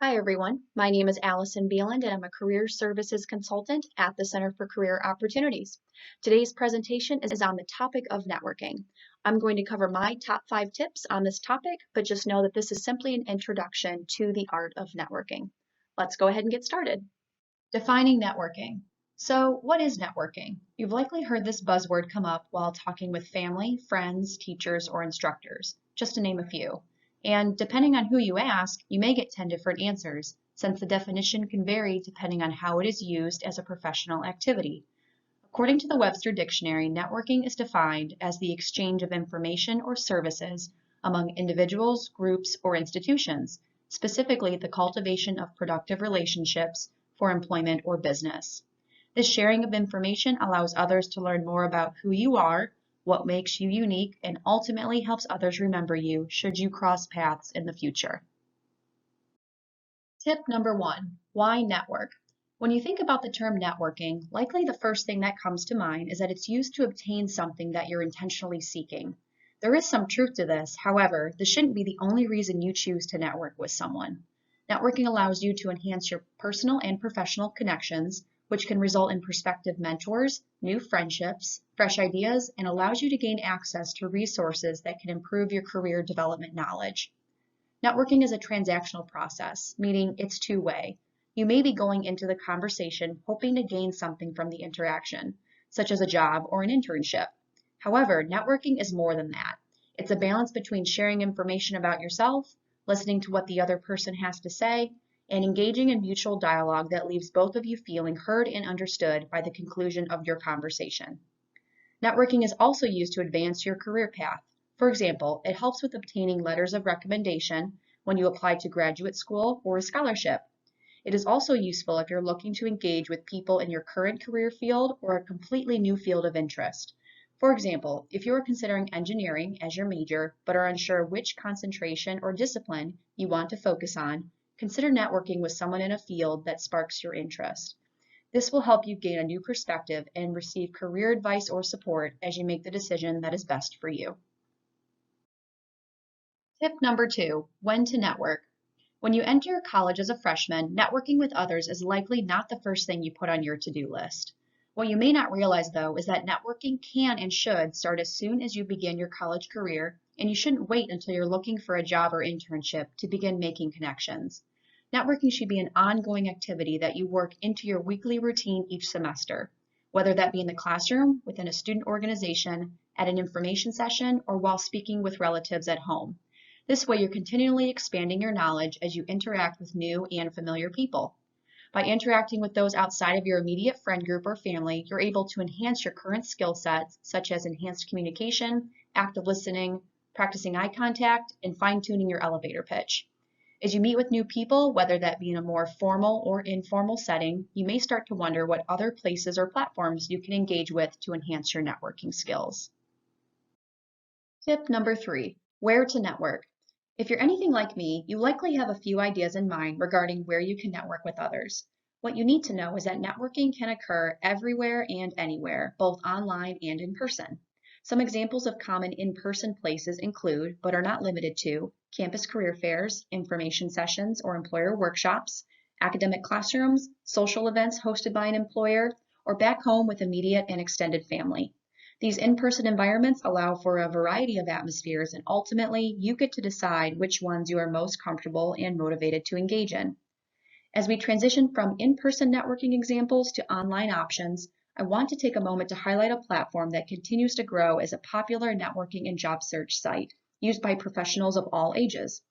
Hi, everyone. My name is Allison Beeland, and I'm a career services consultant at the Center for Career Opportunities. Today's presentation is on the topic of networking. I'm going to cover my top 5 tips on this topic, but just know that this is simply an introduction to the art of networking. Let's go ahead and get started. Defining networking. So, what is networking? You've likely heard this buzzword come up while talking with family, friends, teachers, or instructors, just to name a few. And depending on who you ask, you may get 10 different answers, since the definition can vary depending on how it is used as a professional activity. According to the Webster Dictionary, networking is defined as the exchange of information or services among individuals, groups, or institutions, specifically the cultivation of productive relationships for employment or business. This sharing of information allows others to learn more about who you are, what makes you unique, and ultimately helps others remember you should you cross paths in the future. Tip number 1, why network? When you think about the term networking, likely the first thing that comes to mind is that it's used to obtain something that you're intentionally seeking. There is some truth to this, however, this shouldn't be the only reason you choose to network with someone. Networking allows you to enhance your personal and professional connections, which can result in prospective mentors, new friendships, fresh ideas, and allows you to gain access to resources that can improve your career development knowledge. Networking is a transactional process, meaning it's two-way. You may be going into the conversation hoping to gain something from the interaction, such as a job or an internship. However, networking is more than that. It's a balance between sharing information about yourself, listening to what the other person has to say, and engaging in mutual dialogue that leaves both of you feeling heard and understood by the conclusion of your conversation. Networking is also used to advance your career path. For example, it helps with obtaining letters of recommendation when you apply to graduate school or a scholarship. It is also useful if you're looking to engage with people in your current career field or a completely new field of interest. For example, if you are considering engineering as your major but are unsure which concentration or discipline you want to focus on, consider networking with someone in a field that sparks your interest. This will help you gain a new perspective and receive career advice or support as you make the decision that is best for you. Tip number 2, when to network. When you enter college as a freshman, networking with others is likely not the first thing you put on your to-do list. What you may not realize, though, is that networking can and should start as soon as you begin your college career, and you shouldn't wait until you're looking for a job or internship to begin making connections. Networking should be an ongoing activity that you work into your weekly routine each semester, whether that be in the classroom, within a student organization, at an information session, or while speaking with relatives at home. This way, you're continually expanding your knowledge as you interact with new and familiar people. By interacting with those outside of your immediate friend group or family, you're able to enhance your current skill sets, such as enhanced communication, active listening, practicing eye contact, and fine-tuning your elevator pitch. As you meet with new people, whether that be in a more formal or informal setting, you may start to wonder what other places or platforms you can engage with to enhance your networking skills. Tip number 3, where to network. If you're anything like me, you likely have a few ideas in mind regarding where you can network with others. What you need to know is that networking can occur everywhere and anywhere, both online and in person. Some examples of common in-person places include, but are not limited to, campus career fairs, information sessions or employer workshops, academic classrooms, social events hosted by an employer, or back home with immediate and extended family. These in-person environments allow for a variety of atmospheres, and ultimately, you get to decide which ones you are most comfortable and motivated to engage in. As we transition from in-person networking examples to online options, I want to take a moment to highlight a platform that continues to grow as a popular networking and job search site used by professionals of all ages.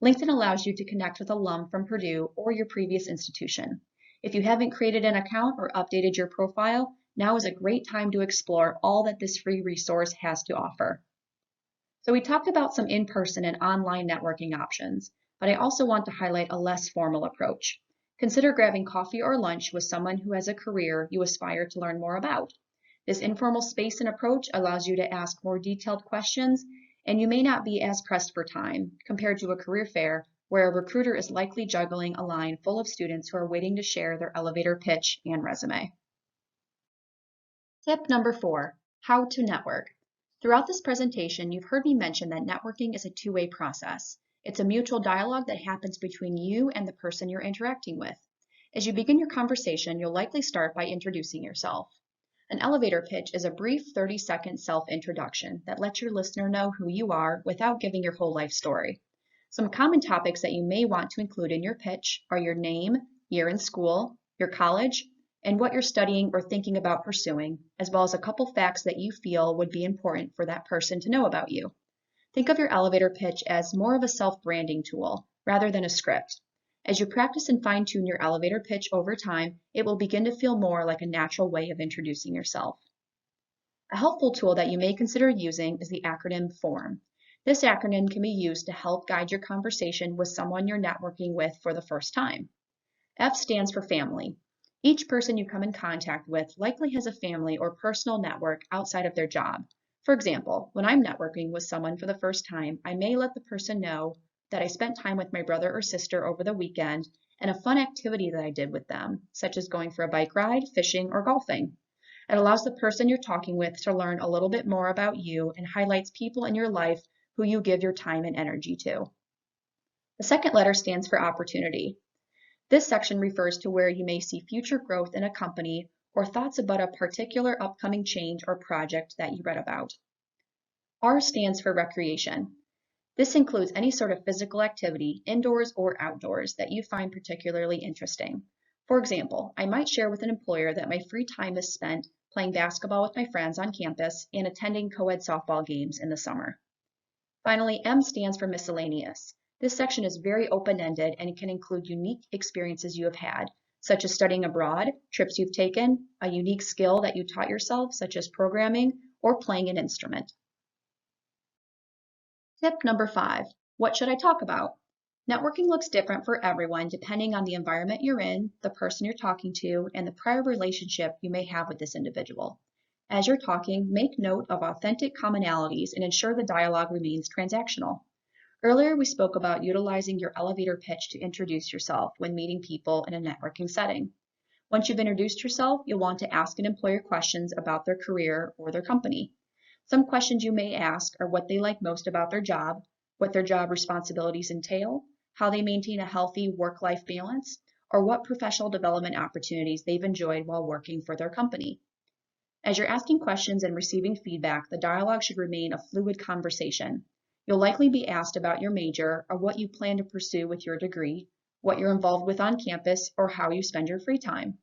LinkedIn allows you to connect with alum from Purdue or your previous institution. If you haven't created an account or updated your profile, now is a great time to explore all that this free resource has to offer. So we talked about some in-person and online networking options, but I also want to highlight a less formal approach. Consider grabbing coffee or lunch with someone who has a career you aspire to learn more about. This informal space and approach allows you to ask more detailed questions, and you may not be as pressed for time compared to a career fair where a recruiter is likely juggling a line full of students who are waiting to share their elevator pitch and resume. Tip number 4, how to network. Throughout this presentation, you've heard me mention that networking is a two-way process. It's a mutual dialogue that happens between you and the person you're interacting with. As you begin your conversation, you'll likely start by introducing yourself. An elevator pitch is a brief 30-second self-introduction that lets your listener know who you are without giving your whole life story. Some common topics that you may want to include in your pitch are your name, year in school, your college, and what you're studying or thinking about pursuing, as well as a couple facts that you feel would be important for that person to know about you. Think of your elevator pitch as more of a self-branding tool rather than a script. As you practice and fine-tune your elevator pitch over time, it will begin to feel more like a natural way of introducing yourself. A helpful tool that you may consider using is the acronym FORM. This acronym can be used to help guide your conversation with someone you're networking with for the first time. F stands for family. Each person you come in contact with likely has a family or personal network outside of their job. For example, when I'm networking with someone for the first time, I may let the person know that I spent time with my brother or sister over the weekend and a fun activity that I did with them, such as going for a bike ride, fishing, or golfing. It allows the person you're talking with to learn a little bit more about you and highlights people in your life who you give your time and energy to. The second letter stands for opportunity. This section refers to where you may see future growth in a company or thoughts about a particular upcoming change or project that you read about. R stands for recreation. This includes any sort of physical activity, indoors or outdoors, that you find particularly interesting. For example, I might share with an employer that my free time is spent playing basketball with my friends on campus and attending co-ed softball games in the summer. Finally, M stands for miscellaneous. This section is very open-ended and it can include unique experiences you have had, such as studying abroad, trips you've taken, a unique skill that you taught yourself, such as programming or playing an instrument. Tip number 5, what should I talk about? Networking looks different for everyone depending on the environment you're in, the person you're talking to, and the prior relationship you may have with this individual. As you're talking, make note of authentic commonalities and ensure the dialogue remains transactional. Earlier, we spoke about utilizing your elevator pitch to introduce yourself when meeting people in a networking setting. Once you've introduced yourself, you'll want to ask an employer questions about their career or their company. Some questions you may ask are what they like most about their job, what their job responsibilities entail, how they maintain a healthy work-life balance, or what professional development opportunities they've enjoyed while working for their company. As you're asking questions and receiving feedback, the dialogue should remain a fluid conversation. You'll likely be asked about your major or what you plan to pursue with your degree, what you're involved with on campus, or how you spend your free time.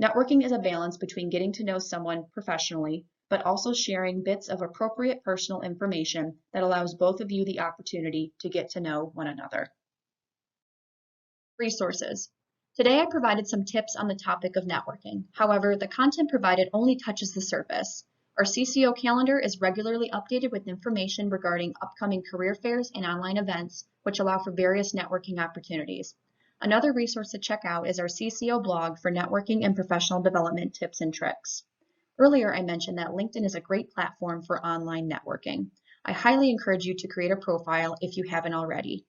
Networking is a balance between getting to know someone professionally, but also sharing bits of appropriate personal information that allows both of you the opportunity to get to know one another. Resources. Today I provided some tips on the topic of networking. However, the content provided only touches the surface. Our CCO calendar is regularly updated with information regarding upcoming career fairs and online events, which allow for various networking opportunities. Another resource to check out is our CCO blog for networking and professional development tips and tricks. Earlier, I mentioned that LinkedIn is a great platform for online networking. I highly encourage you to create a profile if you haven't already.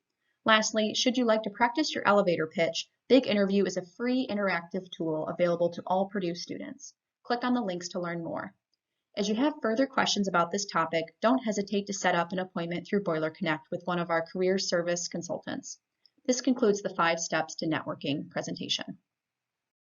Lastly, should you like to practice your elevator pitch, Big Interview is a free interactive tool available to all Purdue students. Click on the links to learn more. As you have further questions about this topic, don't hesitate to set up an appointment through Boiler Connect with one of our career service consultants. This concludes the 5 steps to networking presentation.